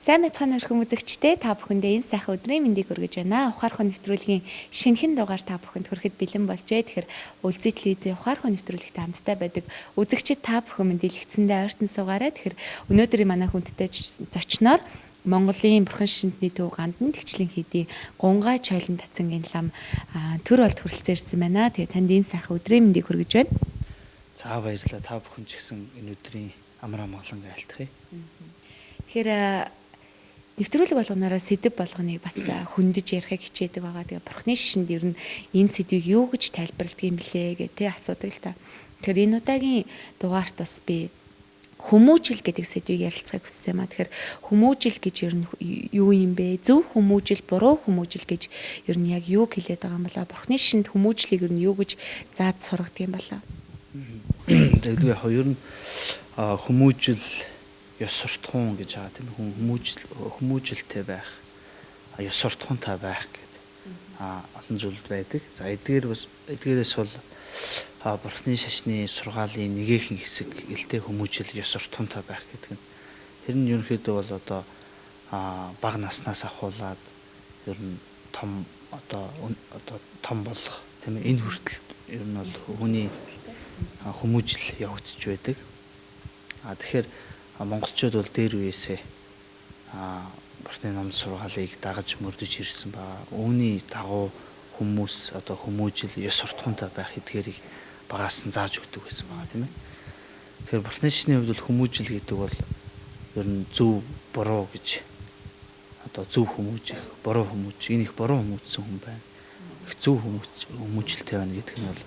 Сайн мэцхан өрхөн үзэгчдээ та бүхэндээ энэ сайхан өдрийн мэндийг хүргэж байна. Ухаархан нэвтрүүлгийн шинэхэн дугаар та бүхэнд хүрэхэд бэлэн болжээ. Тэгэхээр Үлзий телевизийн ухаархан нэвтрүүлэгт хамтдаа байдаг үзэгчид та бүхэн мэндэлэгдсэндээ ойртон суугаарай. Тэгэхээр өнөөдрийн манай хүндтэй зочноор Монголын Бурхан Шинтний төв Гандан Тэгчлийн хийдийн Гунгай Чойлон Татсангийн лам төр болд хүрэлцээрсэн байна. Тэгээ танд энэ сайхан өдрийн мэндийг хүргэж байна. За баярлалаа. Та бүхэн ч гэсэн энэ өдрийн амраа монголон айлтгая. Тэгэхээр нэвтрүүлэг болгоноор сэдв болгоныг бас хөндөж ярихыг хичээдэг байгаа. Тэгээ Бурхны шишинд ер нь энэ сэдвийг юу гэж тайлбарладаг юм блэ гэх тэ асуудаг л та. Тэгэхээр энэ удаагийн дугаарт бас би хүмүүжил гэдэг сэдвийг ярилцахыг хүссэн юм аа. Тэгэхээр хүмүүжил гэж ер нь юу юм бэ? Зөв хүмүүжил, буруу хүмүүжил гэж ер нь яг юу хэлээд байгаа юм болоо? Бурхны шишинд хүмүүжлийг ер нь юу гэж зааж сургадаг юм болоо? Тэгээд хоёр нь хүмүүжил ёс суртахуун гэж байгаа тийм хүмүүжилтэй байх ёс суртахуунтай байх гэдэг олон зүйлд байдаг. За эдгээрээс бол Бурхны шашны сургаалын нэгэн хэсэг элдэ хүмүүжил ёс суртахуунтай байх гэдэг нь тэр нь ерөнхийдөө бол одоо бага наснаас ахуулаад ер нь том болох тийм энэ хүртэл ер нь бол хүний хүмүүжил явагдаж байдаг. Тэгэхээр монголчууд бол дээр үеэсээ Бурхны ном сургаалыг дагаж мөрдөж ирсэн ба үүний дагуу хүмүүс одоо хүмүүжил ёс суртахуунтай байх эдгээрийг багаас нь зааж өгдөг байсан байгаа тийм ээ. Тэгэхээр Бурхны шишний хувьд бол хүмүүжил гэдэг бол ер нь зөв буруу гэж одоо зөв хүмүүжих, буруу хүмүүжих, энэ их буруу хүмүүжсэн хүн байна. Их зөв хүмүүжилтэй байна гэдэг нь бол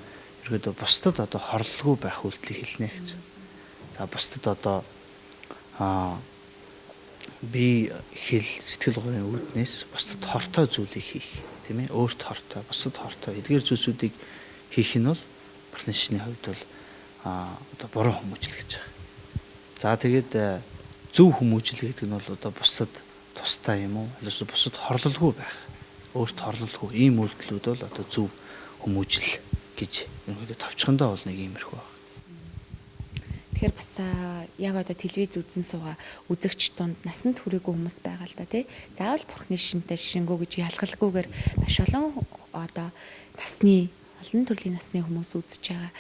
ерөөдөө бусдад одоо хорлолгүй байх үйлдэлийг хэлнэ гэж. За бусдад одоо би хэл сэтгэл гоёны үүднээс бусдад хортой зүйлийг хийх тийм ээ, өөрт хортой, бусдад хортой эдгээр зүйлсүүдийг хийх нь бол Бурхны шишний хувьд бол одоо буруу хүмүүжил гэж байгаа. За тэгээд зөв хүмүүжил гэдэг нь бол одоо бусдад тустай юм уу, эсвэл бусдад хорлолгүй байх, өөрт хорлолгүй ийм үйлдэлүүд бол одоо зөв хүмүүжил гэж ерөнхийдөө товчхондоо бол нэг иймэрхүү байна. Тэгэхээр бас яг одоо телевиз үзэн суугаа үзэгч дунд насанд хүрээгүй хүмүүс байгаа л да тий. Заавал Бурхны шишинтэй шишингүү гэж ялгалгүйгээр маш олон одоо олон төрлийн насны хүмүүс үзэж байгаа.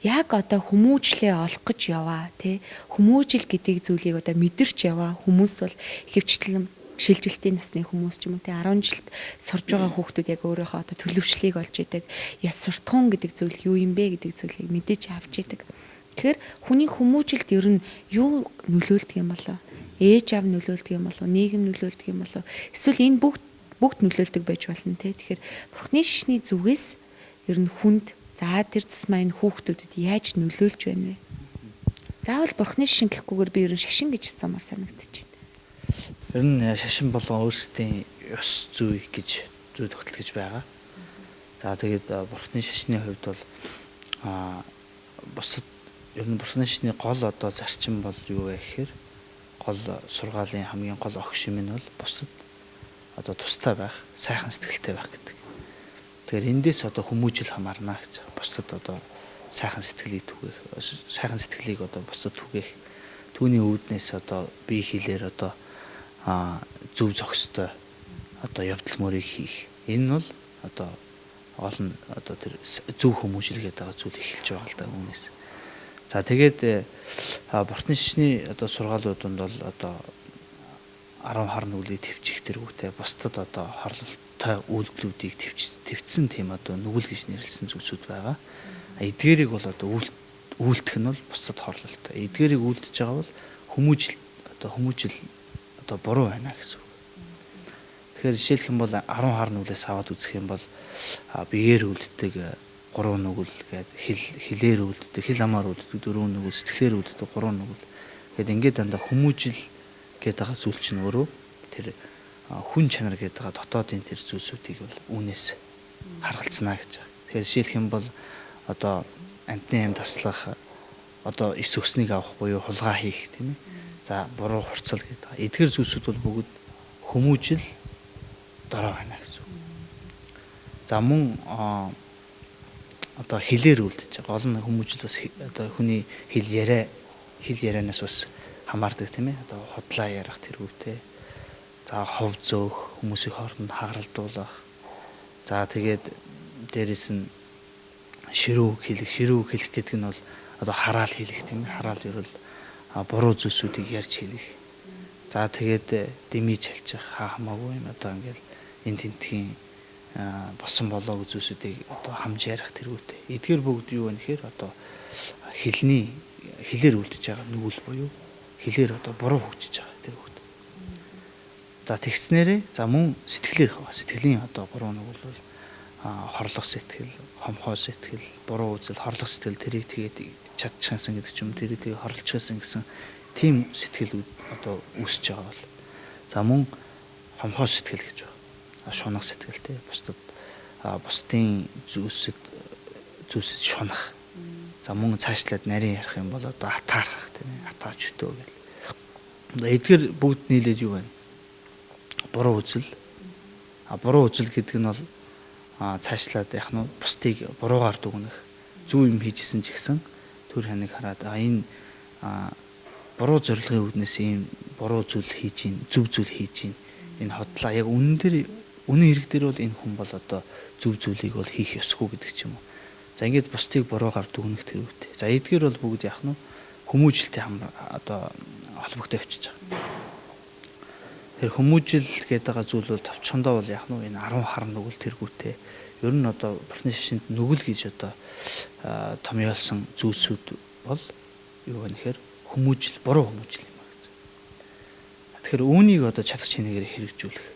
Яг одоо хүмүүжлээ олох гэж яваа тий. Хүмүүжил гэдэг зүйлийг одоо мэдэрч яваа хүмүүс бол ихэвчлэн шилжилтийн насны хүмүүс ч юм уу тий 10 жилд сурж байгаа хүүхдүүд яг өөрийнхөө одоо төлөвшлийг олж идэг. Яс суртахуун гэдэг зүйл юу юм бэ гэдэг зүйлийг мэдээж авч идэг. Тэгэхээр хүний хүмүүжилд ер нь юу нөлөөлдөг юм болоо? Ээж аав нөлөөлдөг юм болоо? Нийгэм нөлөөлдөг юм болоо? Эсвэл энэ бүгд нөлөөлдөг байж болно те. Тэгэхээр Бурхны шишний зүгээс ер нь хүнд за тэр тусмаа энэ хүүхдүүдэд яаж нөлөөлж байна вэ? Заавал Бурхны шишин гэхгүйгээр би ер нь шашин гэж хэлсэмээр санагдаж байна. Ер нь шашин болон өөрсдийн ёс зүй гэж зүй тогтол гэж байгаа. За тэгээд Бурхны шашны хувьд бол бусад ер нь Бурхны шишний гол одоо зарчим бол юу вэ гэхээр гол сургаалын хамгийн гол огш юм нь бол бусад одоо тустай байх, сайхан сэтгэлтэй байх гэдэг. Тэгэхээр эндээс одоо хүмүүжил хамаарна гэж. Бусад одоо сайхан сэтгэлийг түгээх, сайхан сэтгэлийг одоо бусад түгээх. Түүний үүднээс одоо бие хэлээр одоо зөв зохистой одоо явдал мөрийг хийх. Энэ нь бол одоо гол нь одоо тэр зөв хүмүүжил гэдэг зүйл эхэлж байгаа л да үүнээс. За тэгээд Бурхны шишний одоо сургаалууданд бол одоо 10 хар нүглийг төвчих тэргүүтэй бусдад одоо хорлолттой үйлдэлүүдийг төвчсөн тийм одоо нүгэл гэж нэрлсэн зүйлсүүд байгаа. Эдгээрийг бол одоо үйлдэх нь бол бусдад хорлолттой. Эдгээрийг үйлдэж байгаа бол хүмүүжил одоо буруу байна гэсэн үг. Тэгэхээр жишээлх юм бол 10 хар нүглээс аваад үзэх юм бол биеэр үлддэг 3 нүгэл гээд хилээр үлддэг, хил амаар үлддэг 4 нүгэл, сэтгэлээр үлддэг 3 нүгэл. Гэт ингээд дандаа хүмүүжил гэдэг байгаа зүйл чинь өөрөө тэр хүн чанар гэдэг байгаа дотоодын тэр зүйлсүүдийг бол үүнээс харгалцнаа гэж байна. Тэгэхээр жишээлх юм бол одоо амтны аим таслах, одоо эс өснийг авах буюу хулгай хийх тийм ээ. За буруу хурцал гэдэг. Эдгээр зүйлсүүд бол бүгд хүмүүжил дорой байна гэсэн үг. За мөн одоо хэлээр үлдэж байгаа. Гол нь хүмүүжил бас одоо хүний хэл ярианаас бас хамаардаг тийм ээ. Одоо худлаа ярих тэргүүтэй. За хов зөөх, хүмүүсийн хооронд хагаралдуулах. За тэгээд дээрэс нь ширүү хэлэх гэдэг нь бол одоо хараал хэлэх тийм ээ. Хараал ерөөл буруу зүйлсүүдийг ярьж хэлэх. За тэгээд дэмий чалчих хамаагүй юм одоо ингээл энэ тентхийн босон болоог зүйлсүүдийг одоо хамж ярих тэргүүтэй. Эдгээр бүгд юу вэ гэхээр одоо хэлээр үлдэж байгаа нүгэл буюу хэлээр одоо буруу хөгжиж байгаа тэр бүгд. За тэгснээрээ за мөн сэтгэлээр хава. Сэтгэлийн одоо буруу нүгэл бол хорлох сэтгэл, хомхоо сэтгэл, буруу үзэл, хорлох сэтгэл тэрийг тэгээд чадчихсан гэдэг ч юм тэрийг тэгээд хорлчихсан гэсэн тийм сэтгэл одоо үүсэж байгаа бол за мөн хомхоо сэтгэл гэж байна. Шунах сэтгэлтэй бусдын зүйлсэд шунах. За мөн цаашлаад нарийн ярих юм бол одоо атаархах тийм ээ. Атаач өтөө гэл. Эдгээр бүгд нийлээд юу байна? Буруу үзэл. Буруу үзэл гэдэг нь бол цаашлаад яг нь бусдыг буруугаар дүгнэх. Зөв юм хийжсэн ч гэсэн төр ханыг хараад энэ буруу зорилгын үүднээс ийм буруу зүйл хийж гин, зөв зүйл хийж гин. Энэ хотлоо яг үнэн хэрэг дээр бол энэ хүн бол одоо зөв зүйлийг бол хийх ёсгүй гэдэг ч юм уу. За ингээд бусдыг буруугаар дүгнэх тэрүүтэй. За эдгээр бол бүгд яг нь хүмүүжлэлтэй одоо холбогдож очиж байгаа. Тэр хүмүүжил гэдэг байгаа зүйл бол товчхондоо бол яг нь энэ 10 хар нүгэл тэргүүтэй. Ер нь одоо бурхны шашинд нүгэл гэж одоо томьёолсон зүйлсүүд бол юу вэ гэхээр хүмүүжил, буруу хүмүүжил юм аа гэж. Тэгэхээр үүнийг одоо чадах чинээгээр хэрэгжүүлэх.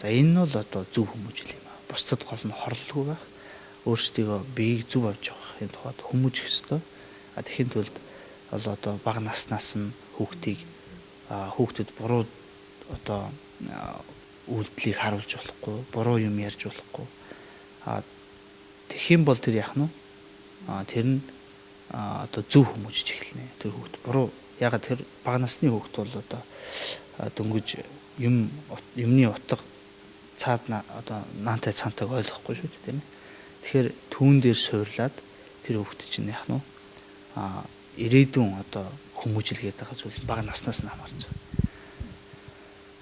За энэ нь бол одоо зөв хүмүүжил юм аа. Бусдад гол нь хорлолгүй байх. Өөрсдийгөө биеийг зөв авч явах энэ тухайд хүмүүжих ёстой. Тэгэхэд бол одоо бага наснаас нь хүүхдэд буруу одоо үйлдэлийг харуулж болохгүй, буруу юм ярьж болохгүй. Тэгэх юм бол тэр яах нь тэр нь одоо зөв хүмүүжиж эхэлнэ. Тэр хүүхд буруу ягаад тэр бага насны хүүхд бол одоо дөнгөж юмны утга цаад одоо наантай цаантайг ойлгохгүй шүү дээ тийм ээ. Тэгэхээр түүн дээр суурлаад тэр хүүхд чинь яах нь ирээдүйн одоо хүмүүжил гэдэг байгаа зүйл бага наснаас нь хамаарч байгаа.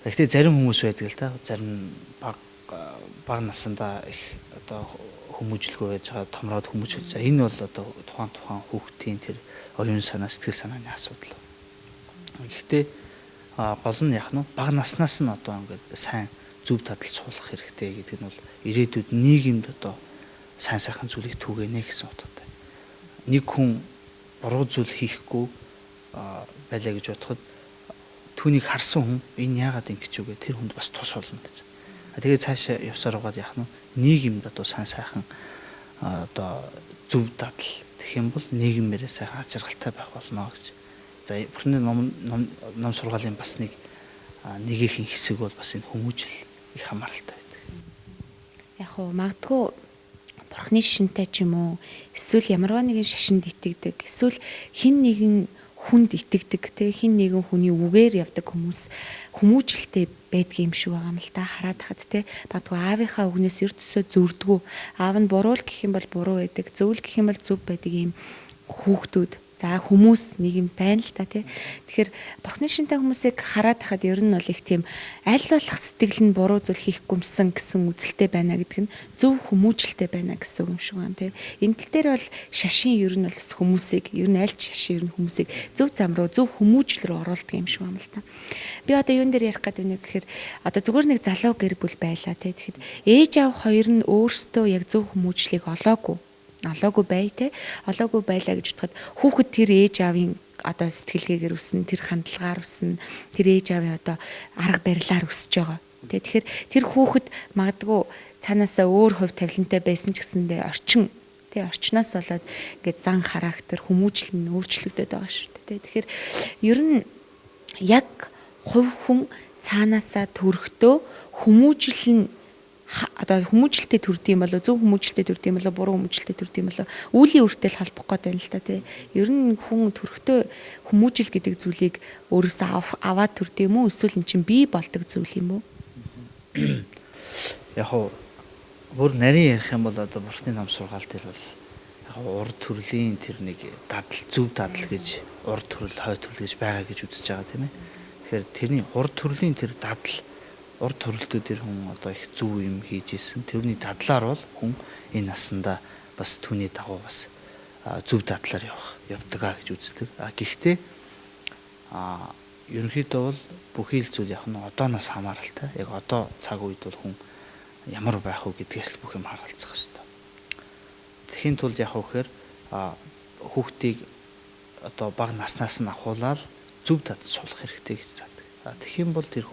Гэхдээ зарим хүмүүс байдаг л да. Зарим бага насандаа их одоо хүмүүжлгүй байж байгаа томроод хүмүүжүүлж байгаа. Энэ бол одоо тухайн хүүхдийн тэр оюун санаа, сэтгэл санааны асуудал. Гэхдээ гол нь яах нь бага наснаас нь одоо ингээд сайн зөв тадал суулгах хэрэгтэй гэдэг нь бол ирээдүйд нийгэмд одоо сайн сайхан зүйлийг түгэнэ гэсэн утгатай. Нэг хүн буруу зүйл хийхгүй байлаа гэж бодоход түүнийг харсан хүн энэ яагаад ингэж үгээ тэр хүнд бас тус болно гэж. Тэгээд цаашаа явсаар байгаа яах нь нийгэмд одоо сайн сайхан одоо зөв дадал тэгэх юм бол нийгэмээрээ сайхан ажиргалтай байх болно гэж. За бурхны ном сургаалын бас нэгийнхэн хэсэг бол бас энэ хүмүүжил их хамааралтай байдаг. Яг уу магадгүй бурхны шашинтай ч юм уу эсвэл ямарваа нэгэн шашинд итгэдэг эсвэл хин нэгэн хүнд итгэдэг те хин нэгэн хүний үгээр явдаг хүмүүс хүмүүжлэлтэй байдаг юм шиг байгаа юм л та хараад хад те бадгүй аавынхаа үгнээс ертөсөө зүрдгүү аав нь буруу л гэх юм бол буруу байдаг зөв л гэх юм бол зөв байдаг юм хүүхдүүд за хүмүүс нэг юм байна л та тий. Тэгэхээр бурхны шинтэй хүмүүсийг хараад хахад ер нь бол их тийм аль болох сэтгэл нь буруу зүйл хийхгүймсэн гэсэн үзэлтэй байна гэдэг нь зөв хүмүүжлэлтэй байна гэсэн үг юм шиг байна тий. Энэ тал дээр бол шашин ер нь бол хүмүүсийг ер нь аль ч шашин ер нь хүмүүсийг зөв зам руу зөв хүмүүжил рүү оруулдаг юм шиг байна л та. Би одоо юун дээр ярих гэдэг вэ гэхээр одоо зүгээр нэг залуу гэр бүл байлаа тий. Тэгэхэд ээж аав хоёр нь өөрсдөө яг зөв хүмүүжлийг олоогүй бай те олоогүй байлаа гэж бодоход хүүхэд тэр ээж аавын одоо сэтгэлгээгээр үснэ тэр хандлагаар үснэ тэр ээж аавын одоо арга барилаар өсөж байгаа те тэгэхээр тэр хүүхэд магадгүй цаанаасаа өөр хувь тавилантай байсан ч гэсэндээ орчноос болоод ингээд зан характер хүмүүжил нь өөрчлөгдөд байгаа шүү дээ те тэгэхээр ер нь яг хувь хүн цаанаасаа төрөхдөө хүмүүжил нь одоо хүмүүжлэлтэй төрдөг юм болоо зөв хүмүүжлэлтэй төрдөг юм болоо буруу хүмүүжлэлтэй төрдөг юм болоо үүлийн үртэл холбох гээд байна л та тий. Ер нь хүн төрхтөө хүмүүжил гэдэг зүйлийг өөрөөсөө аваад төрдөг юм уу эсвэл эн чинь бий болдог зүйл юм уу? Яг хоо бүр нарийн ярих юм бол одоо бурхны ном сургаал дээр бол яг урд төрлийн тэр нэг дадал зөв дадал гэж урд төрөл хой төрөл гэж байгаа гэж үзэж байгаа тийм ээ. Тэгэхээр тэрний урд төрлийн тэр дадал урд төрөлтөдөр хүн одоо их зөв юм хийж исэн. Тэрний дадлаар бол хүн энэ наснда бас түүний дагуу бас зөв дадлаар явдаг гэж үздэг. Гэхдээ ерөнхийдөө бол бүхий л зүйл яг нь одооноос хамааралтай. Яг одоо цаг үед бол хүн ямар байх вэ гэдгээс л бүх юм харгалзах хэрэгтэй. Тэхийн тулд яг вэхээр хүүхдийг одоо бага наснаас нь ахуулаад зөв дадал суулгах хэрэгтэй гэж заадаг. Тэгэх юм бол тэр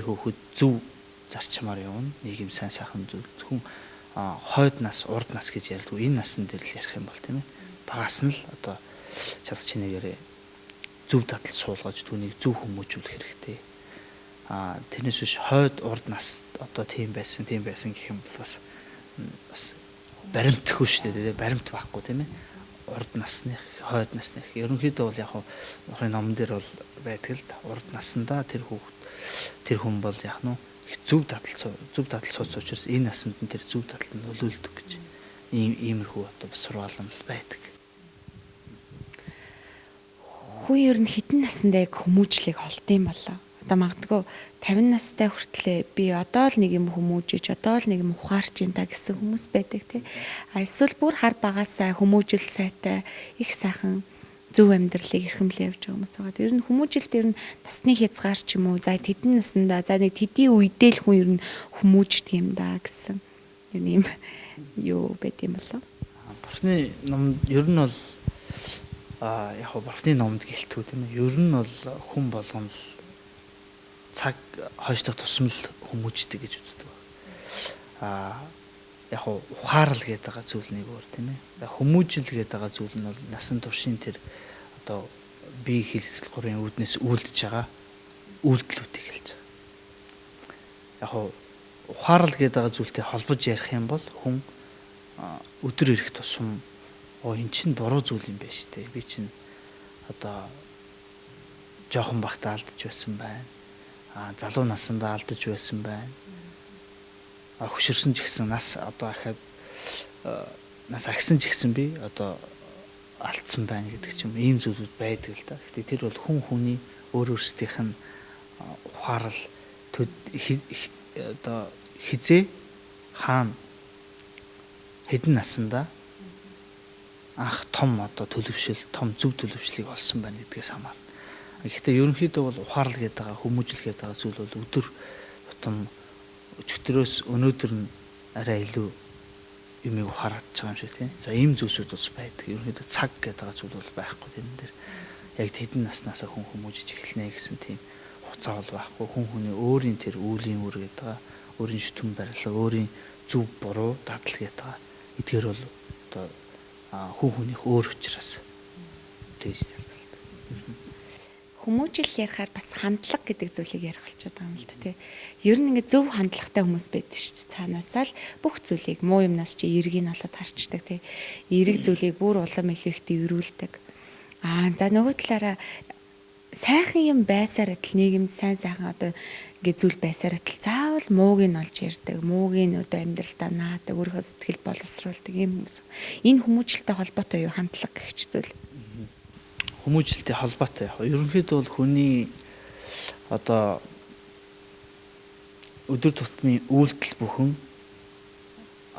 хүүхэд зөв зарчмаар явна. Нийгэм сайн сайхан зүйл. Хүн хойд нас, урд нас гэж ярьдаг. Энэ насн дээр л ярих юм бол тийм ээ. Багаас нь л одоо чадах чинээгээр зөв дадал суулгаж түүнийг зөв хүмүүжүүлэх хэрэгтэй. Тэрнээс биш хойд урд нас одоо тийм байсан гэх юм бол бас баримтгүй шүү дээ. Баримт байхгүй тийм ээ. Урд насных, хойд насных ерөнхийдөө бол яг ухрын номон дээр бол байдаг л урд наснда тэр хүн бол яг нь зөв дадал сууц учраас энэ наснд нь тэр зөв дадал нь нөлөөлдөг гэж иймэрхүү одоо бас сургаалan л байдаг. Хүн ер нь хэдэн насндаа яг хүмүүжлийг олдсон болоо. Одоо магадгүй 50 настай хүртлээ би одоо л нэг юм хүмүүжиж, одоо л нэг юм ухаарч ин та гэсэн хүмүүс байдаг тий. Эсвэл бүр хар багасаа хүмүүжил сайтай их сайхан зөв амьдралыг эрхэмлээ явж байгаа хүмүүс байгаа. Ер нь хүмүүжилт ер нь насны хязгаар ч юм уу, за хэдэн наснда, за нэг тэдийн үедээ л хүн ер нь хүмүүждэг юм да гэсэн юм юу байд юм болов? Бурхны ном ер нь бол яг бурхны номд гэлтгүү тийм ээ. Ер нь бол хүн болгон л цаг хойшлох тусмал хүмүүждэг гэж үздэг. Яг ухаарл гэдэг зүйл нэг өөр тийм ээ. Хүмүүжил гэдэг зүйл нь бол насан туршийн тэр одоо бие хэлсэлгүүрийн үүднээс үлдэж байгаа үйлдэлүүдийг хэлж байгаа. Яг ухаарл гэдэг зүйлтэй холбож ярих юм бол хүн өдөр ирэх тусам энэ чинь буруу зүйл юм байна шүү дээ. Би чинь одоо жоохон багтаа алдаж байсан байна. Залуу насндаа алдаж байсан байна. Хөшөрсөн ч гэсэн нас одоо ахаад нас агсан ч гэсэн би одоо алдсан байна гэдэг ч юм ийм зүйлүүд байдаг л да. Гэхдээ тэр бол хүн хүний өөр өөрсдийнх нь ухаарл одоо хизээ хаана хэдэн наснда анх том одоо төлөвшил, том зөв төлөвшлийг олсон байна гэдгээс хамаарна. Гэхдээ ерөнхийдөө бол ухаарл гэдэг хүмүүжил гэдэг зүйл бол өдөр тутам өчтөрөөс өнөөдөр нь арай илүү юмыг ухаарч байгаа юм шиг тийм. За ийм зүйлсүүд бас байдаг. Ерөнхийдөө цаг гэдэг зүйл бол байхгүй тэрэн дээр. Яг хэдэн наснаас хүн хүмүүжиж эхэлнэ гэсэн тийм хугацаа бол байхгүй. Хүн хүний өөрийн тэр үүлийн үр гэдэг, өөрийн шүтэн барилга, өөрийн зөв буруу дадал гэдэг эдгээр бол одоо хүн хүнийх өөр учраас тэгж тайлбарладаг. Хүмүүжил ярихаар бас хандлага гэдэг зүйлийг ярих болчиход байгаа юм л да тий. Ер нь ингээд зөв хандлагатай хүмүүс байдаг шүү дээ. Цаанаасаа л бүх зүйлийг муу юмнаас чи эергийг нь олоод харчдаг тий. Эерэг зүйлийг бүр улам илүү их дэврүүлдэг. За нөгөө талаараа сайхан юм байсаар адил нийгэмд сайн сайхан одоо ингээд зүйл байсаар адил заавал мууг нь олж ярьдаг, мууг нь одоо амьдралдаа наадаг, өөрийнхөө сэтгэл боловсруулдаг юм хүмүүс. Энэ хүмүүжлэлтэй холбоотой юу хандлага гэх зүйл? Хүмүүжлэлтэй холбоотой яг. Ерөнхийдөө бол хүний одоо өдөр тутмын үйлдэл бүхэн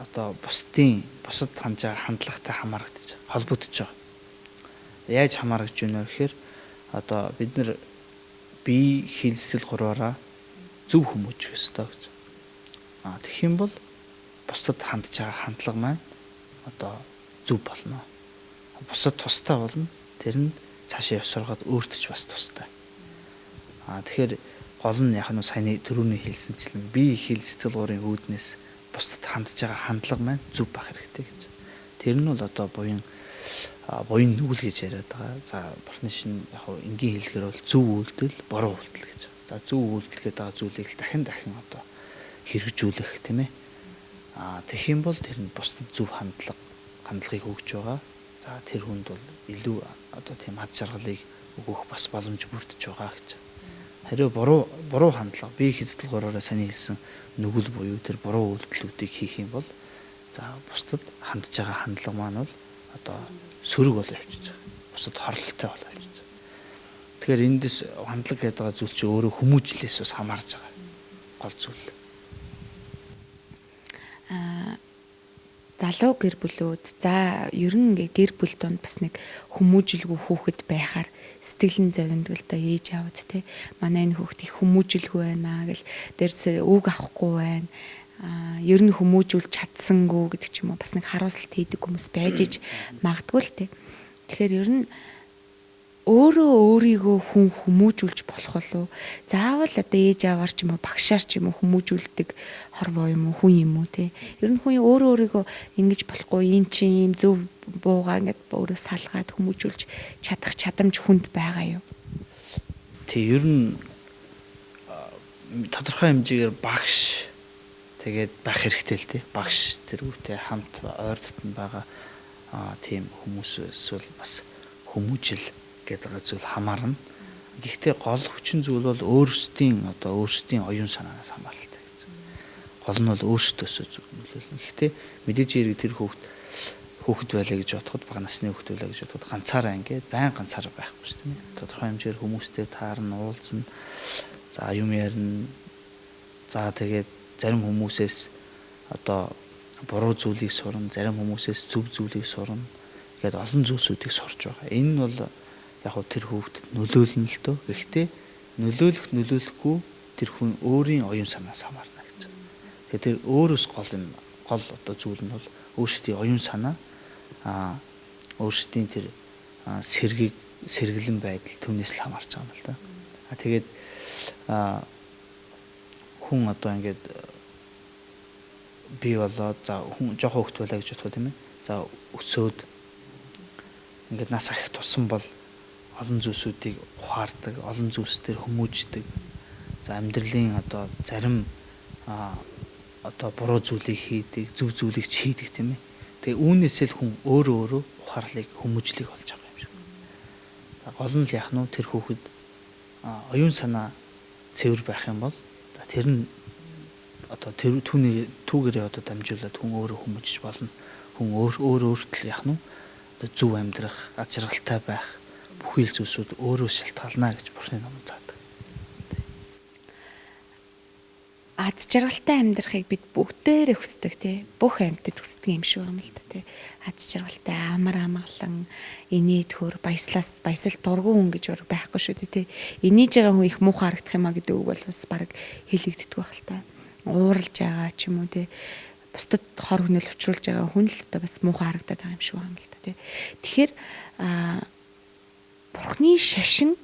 одоо бусад хандж байгаа хандлагатай хамаарагдаж холбогдож байгаа. Яаж хамаарч байна вэ гэхээр одоо бид нар бие хэлсэл гураараа зөв хүмүүжих ёстой гэж. Тэгэх юм бол бусад хандж байгаа хандлага маань одоо зөв болно. Бусад тустай болно. Тэр нь цаашаа явсаргаад өөртөж бас тустай. Тэгэхээр гол нь яг нь саяны түрүүний хэлсэнчлэн бие хэл сэтгэл гурийн үүднээс бусдад хандж байгаа хандлага маань зөв байх хэрэгтэй гэж. Тэр нь бол одоо буян нүүл гэж яриад байгаа. За бурхны шин яг энгийн хэлгээр бол зөв үйлдэл, буруу үйлдэл гэж. За зөв үйлдэл гэдэг зүйлийг дахин одоо хэрэгжүүлэх тийм ээ. Тэгэх юм бол тэр нь бусдад зөв хандлагыг өгж байгаа. За тэр хүнд бол илүү одоо тийм ад жаргалыг өгөх бас боломж бүрдэж байгаа гэж. Хариу буруу хандлага бие хэзэл гураараа саний хэлсэн нүгэл буюу тэр буруу үйлдэлүүдийг хийх юм бол за бусдад хандж байгаа хандлага маань бол одоо сөрөг болоо явчихж байгаа. Бусдад хорлолтой болоо явчихж байгаа. Тэгэхээр эндээс хандлага гэдэг зүйл чинь өөрөө хүмүүжлээс бас хамаарж байгаа. гол зүйл. Залуу гэр бүлүүд за ер нь ингээ гэр бүл донд бас нэг хүмүүжилгүй хүүхэд байхаар сэтгэлэн зовндог л доо ээж аавд те манай энэ хүүхэд их хүмүүжилгүй байна гэл дээрс үг авахгүй байна ер нь хүмүүжүүл чадсангүй гэдэг ч юм уу бас нэг харуулсалт хийдэг хүмүүс байж иж магадгүй л те тэгэхээр ер нь өөрөө өөрийгөө хүн хүмүүжүүлж болох болов заавал одоо ээж аваар ч юм уу багшаар ч юм уу хүмүүжүүлдэг хорвоо юм уу хүн юм уу те ер нь хүн өөрөө өөрийгөө ингэж болохгүй эн чинь юм зөв буугаа ингээд өөрөө салгаад хүмүүжүүлж чадах чадамж хүнд байгаа юу тий ер нь тодорхой хэмжээгээр багш тэгээд байх хэрэгтэй л тий багш тэрүүтэй хамт ойр дотн байгаа тийм хүмүүс эсвэл бас хүмүүжил гэдэг зүйл хамаарна. Гэхдээ гол хүчин зүйл бол өөрсдийн оюун санаанаас хамааралтай гэж. Гол нь бол өөрсдөөсөө нөлөөлнө. Гэхдээ мэдээж хэрэг тэр хүүхэд байлаа гэж бодоход бага насны хүүхэд байлаа гэж бодоход ганцаараа ингээд байн ганцаараа байхгүй шүү дээ. Тодорхой хэмжээгээр хүмүүстэй таарна, уулзна. За юм ярина. За тэгээд зарим хүмүүсээс буруу зүйлийг сурна, зарим хүмүүсээс зөв зүйлийг сурна. Тэгээд олон зүйлсүүдийг сурч байгаа. Энэ нь бол яг хөө тэр хүүхдэд нөлөөлнө л дөө. Гэхдээ нөлөөлөхгүй тэр хүн өөрийн оюун санаас хамаарна гэж. Тэгэхээр тэр өөрөөс гол зүйл нь бол өөрсдийн оюун санаа өөрсдийн тэр сэргэлэн байдал түүнээс л хамаарч байгаа юм л да. Тэгээд хүн ингээд би болоод за хүн жоохон хөвгт байлаа гэж бодхоо тийм ээ. За өсөөд ингээд нас ахих тусам бол олон зүйлсүүдийг ухаардаг, олон зүйлс дээр хүмүүждэг. За амьдралын зарим буруу зүйлийг хийдэг, зөв зүйлийг хийдэг тийм ээ. Тэгээ үүнээсээ л хүн өөрөө ухаарлыг хүмүүжлийг олж байгаа юм шиг. За гол нь л яах нь тэр хүүхэд оюун санаа цэвэр байх юм бол тэр нь түүгээрээ дамжуулаад хүн өөрөө хүмүүжиж болно. Хүн өөртөө яах нь зөв амьдрах, аз жаргалтай байх бүхий л зүйлсүүд өөрөө шалтгаална гэж Бурхны номон заадаг. Аз жаргалтай амьдрахыг бид бүгдээрээ хүсдэг тий. Бүх амьтад хүсдэг юм шиг юм л да тий. Аз жаргалтай амар амгалан инээд хөр баясал дургу хүн гэж байхгүй шүү дээ тий. Инээж байгаа хүн их муухай харагдах юм а гэдэг үг бол бас баг хэлэгддэг байх л та. Ууралж байгаа ч юм уу тий. Бусдад хор хөнөөл учруулж байгаа хүн л одоо бас муухай харагдаад байгаа юм шиг байна л да тий. Тэгэхээр Бурхны шашингүй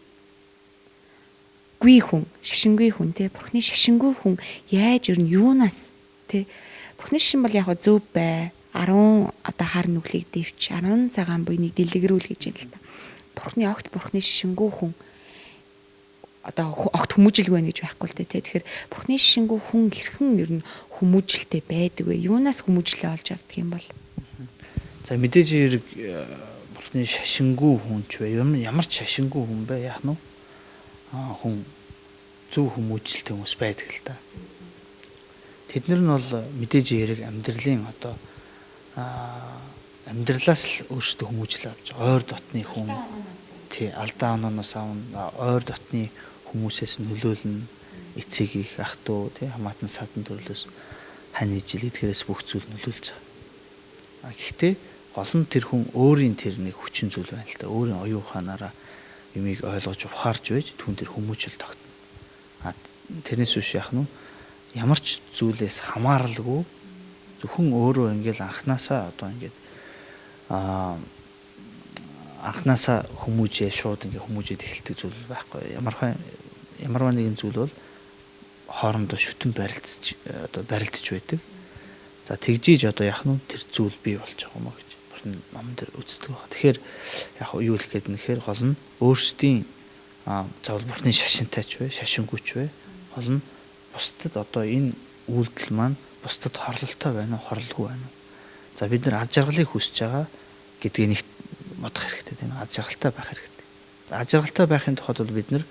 хүн тий Бурхны шашингүй хүн яаж ер нь юунаас тий Бурхны шашин бол яг зөв бай 10 хар нүглийг дэвч 10 цагаан буйныг дэлгэрүүл гэж юм л та. Бурхны шашингүй хүн огт хүмүүжилгүй байна гэж байхгүй л дээ тий. Тэгэхээр Бурхны шашингүй хүн хэрхэн ер нь хүмүүжилтэй байдаг вэ? Юунаас хүмүүжлээ олж авдаг юм бол? За мэдээж хэрэг Бурхны шашингүй хүн ч вэ? Ямар ч шашингүй хүн бэ? Яах нь хүн зөв хүмүүжилтэй хүмүүс байдаг л да. Тэднэр нь бол мэдээж хэрэг амьдралын амьдралаас л өөрсдөө хүмүүжил авч ойр дотны хүн тий алдаа онооноос авна ойр дотны хүмүүсээс нөлөөлнө эцэг их ах トゥ тий хамаатан садан төрлөөс хань ижил эдгээрээс бүх зүйл нөлөөлж байгаа. Гэхдээ гол нь тэр хүн өөрийн тэр нэг хүчин зүйл байна л да. Өөрийн оюун ухаанаараа юмыг ойлгож ухаарж байж түн тэр хүмүүжил тогтно. Тэрнээс биш яах нь ямар ч зүйлээс хамааралгүй зөвхөн өөрөө ингээл анханасаа анханасаа хүмүүжээ шууд ингээ хүмүүжээд эхэлдэг зүйл байхгүй. Ямарваа нэгэн зүйл бол хоорондоо шүтэн барилдж байдаг. За тэгжиж яах нь тэр зүйл бий болж байгаа юм а гэж Бурхны номон дээр үздэг байна. Тэгэхээр яг юу хэлэх гээд нэхэр гол нь өөрсдийн заавал Бурхны шашинтай ч вэ, шашингүй ч вэ гол нь бусдад энэ үйлдэл маань бусдад хорлолтой байна уу, хорлолгүй байна уу. За бид нар аз жаргалыг хүсэж байгаа гэдгийг нэг бодох хэрэгтэй тийм аз жаргалтай байх хэрэгтэй. Аз жаргалтай байхын тулд бол бид нар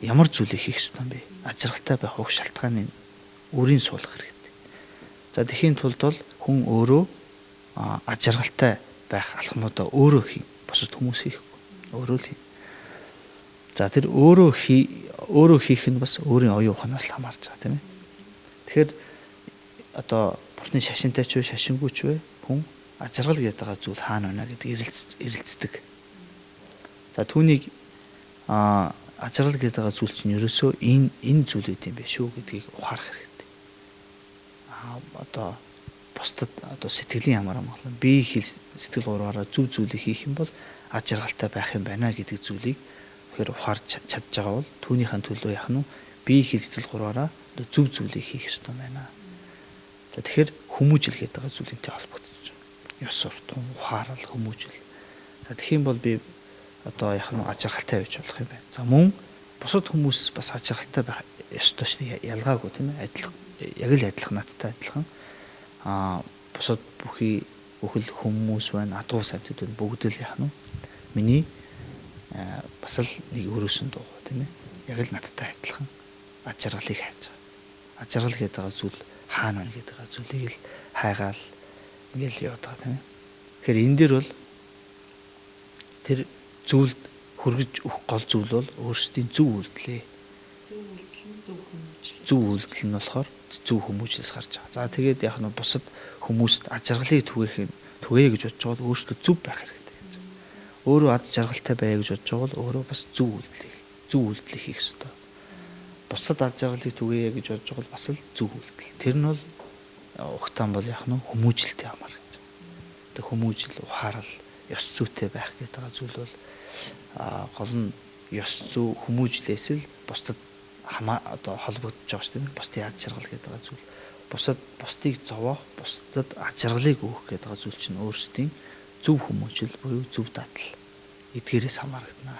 ямар зүйлийг хийх ёстой юм бэ? Аз жаргалтай байх уг шалтгааны өрийн суулгах хэрэгтэй. За тэхийн тулд бол хүн өөрөө аз жаргалтай байх алхмуудаа өөрөө хий. Бусад хүмүүс хийхгүй. Өөрөө л хий. За тэр өөрөө өөрөө хийх нь бас өөрийн оюун ухаанаас л хамаарч байгаа тийм ээ. Тэгэхээр одоо бурхны шашинтай ч вэ, шашингүй ч вэ хүн ажиргал гэдэг байгаа зүйл хаана байна гэдэг эрэлцдэг. За түүнийг ажиргал гэдэг байгаа зүйл чинь ерөөсөө энэ зүйлүүд юм биш үү гэдгийг ухаарах хэрэгтэй. Одоо бусдад одоо сэтгэлийн ямар амгалан бие сэтгэл гурваараа зөв зүйлийг хийх юм бол ажиргалтай байх юм байна гэдэг зүйлийг тэгэхээр ухаарч чадж байгаа бол түүнийхэн төлөө яах нь бие сэтгэл гурваараа зөв зүйлийг хийх ёстой байна. За тэгэхээр хүмүүжил гэдэг байгаа зүйлэнтэй холбогдож байна. Ёс суртахуун, ухаарал, хүмүүжил. За тэгэх юм бол би одоо яах нь ажиргалтай байж болох юм байна. За мөн бусад хүмүүс бас ажиргалтай байх ёстой шүү дээ. Ялгаагүй тийм ээ. Яг л адилхан надтай адилхан. Бусад бүхий бүхэл хүмүүс байна, адуу савтууд байна. Бүгд л яах нь миний бас л нэг өрөөсөн дуу тийм ээ. Яг л надтай адилхан ажиргалыг хайж байгаа. Ажиргал гэдэг байгаа зүйл хаана байна гэдэг байгаа зүйлийг л хайгаал ингээл яваад байгаа тийм ээ. Тэгэхээр энэ дээр бол тэр зүйлд хүргэж өгөх гол зүйл бол өөрсдийн зөв үйлдэлээ. Зөв үйлдэл нь болохоор зөв хүмүүжлээс гарч байгаа. За тэгээд яг нь бусад хүмүүст ажиргалыг түгээе гэж бодож байгаа бол өөрсдөө зөв байх хэрэгтэй гэж. Өөрөө ад жаргалтай байя гэж бодож байгаа бол өөрөө бас зөв үйлдэл хийх ёстой. Бусад ад жаргалыг түгээе гэж бодож байгаа бол бас л зөв үйлдэл. Тэр нь бол ухтаан бол яг нь хүмүүжлэлтэй хамаарч. Тэг хүмүүжил, ухаарал, ёс зүйтэй байх гэдэг байгаа зүйл бол гол нь ёс зүй хүмүүжлээс л бусдад одоо холбогдож байгаа шүү дээ. Бусдын ад жаргал гэдэг байгаа зүйл. Бусдыг зовоох, бусдад ад жаргалыг өгөх гэдэг байгаа зүйл чинь өөрсдийн зөв хүмүүжил буюу зөв дадал эдгээрээс хамаарна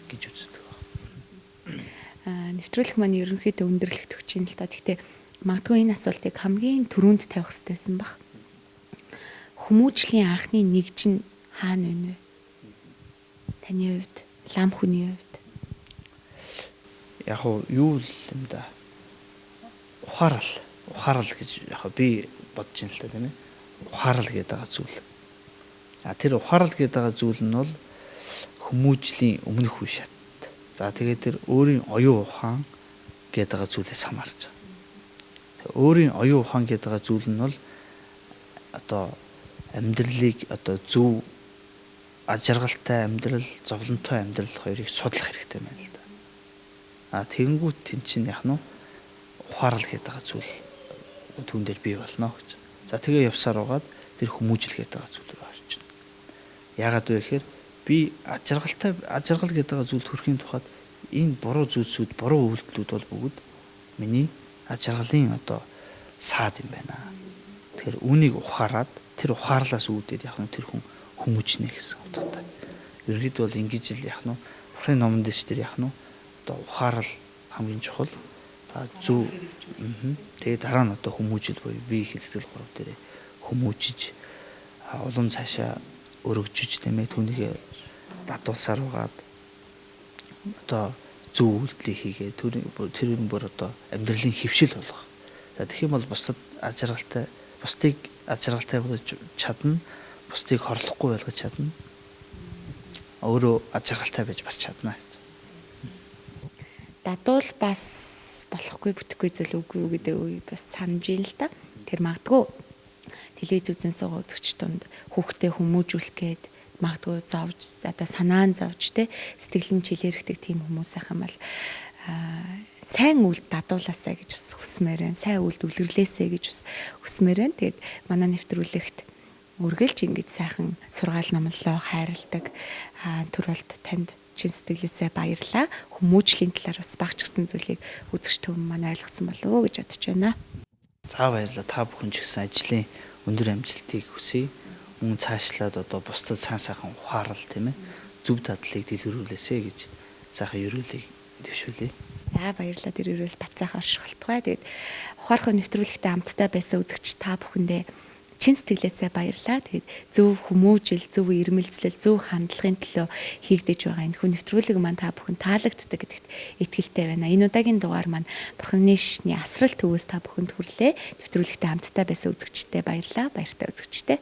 гэж үздэг байна. Нэвтрүүлэх маань ерөнхийдөө өндөрлөгт өгч юм л та. Гэхдээ магадгүй энэ асуултыг хамгийн түрүүнд тавих хэрэгтэйсэн баг. Хүмүүжлийн анхны нэг чинь хаана вэ? Таны хувьд, лам хүний хувьд. Яг юу л юм да. Ухаарал гэж яг би бодож байна л та тийм ээ. Ухаарал гэдэг байгаа зүйл. Тэр ухаарал гэдэг байгаа зүйл нь бол хүмүүжлийн өмнөх үе шат. За тэгээд тэр өөрийн оюун ухаан гэдэг байгаа зүйлээс хамаарч байгаа. Өөрийн оюун ухаан гэдэг байгаа зүйл нь бол одоо амьдралыг одоо зөв ажиргалтай амьдрал, зовлонтой амьдрал хоёрыг судлах хэрэгтэй байна л да. Тэгэнгүүт тэн чинь яг нь ухаарал гэдэг байгаа зүйл түүн дээр бий болно гэж. За тэгээ явсаар угаад тэр хүмүүжил гэдэг байгаа зүйл рүү орчихно. Яагаад вэ гэхээр би ажиргал гэдэг байгаа зүйлд хүрэхийн тухайд энэ буруу зүйлсүүд, буруу үйлдэлүүд бол бүгд миний ажиргалын одоо саад юм байна. Тэгэхээр үүнийг ухаарад тэр ухаарлаас үүдээд яг нь тэр хүн хүмүүжнэ гэсэн утгатай. Ерөнхийдөө бол ингэж л яг нь Бурхны номонд дэш тэр яг нь одоо ухаарал хамгийн чухал. Зөв. Тэгээ дараа нь одоо хүмүүжил буюу бие хэлцэл гурав дээр хүмүүжиж улам цаашаа өргөжж тийм ээ түүнийг дадуулсаар угаад одоо зөв үйлдэлийг хийгээд тэр нь бүр одоо амьдралын хөвшил болгох. За тэгэх юм бол бусдыг ажиргалтай болгож чадна, бусдыг хорлохгүй байлгаж чадна. Өөрөө ажиргалтай байж бас чадна гэж. Дадуул бас болохгүй бүтэхгүй зүйл үгүй гэдэг үе бас санаж ийн л да. Тэр магадгүй телевиз үзэн суугаа үзэгч тунд хүүхдээ хүмүүжүүлэх гээд магадгүй зовж одоо санаан зовж те сэтгэлэн чилэрхдэг тийм хүмүүс байх юм бол сайн үлд дадуулаасаа гэж бас хүсмээр байна. Сайн үлд үлгэрлээсэ гэж бас хүсмээр байна. Тэгээд манай нэвтрүүлэгт үргэлж ингэж сайхан сургаал номлолоо хайрладаг төр болд танд чин сэтгэлээсээ баярлалаа. Хүмүүжлийн талаар бас багч гсэн зүйлийг үзэгч төв маань ойлгосон болов уу гэж бодож байна. За баярлалаа. Та бүхэн ч гэсэн ажлын өндөр амжилтыг хүсье. Мөн цаашлаад одоо бусдад сайхан ухаарал тийм ээ зөв дадлыг дэлгэрүүлээсэ гэж сайхан ерөөлийг дэвшүүлье. За баярлалаа. Тэр ерөөс бат сайхан оршихолтгой. Тэгээд ухаархай нэвтрүүлэгтээ хамтдаа байсан үзэгч та бүхэндээ чин сэтгэлээсээ баярлалаа. Тэгээд зөв хүмүүжил, зөв ирмэлцлэл, зөв хандлагын төлөө хийгдэж байгаа энэ хүн нэвтрүүлэг маань та бүхэн таалагддаг гэдэгт итгэлтэй байна. Энэ удаагийн дугаар маань Бурхны шишний асрал төвөөс та бүхэнд хүрлээ. Нэвтрүүлэгтээ хамтдаа байсан үзэгчдээ баярлалаа. Баяртай үзэгчдээ.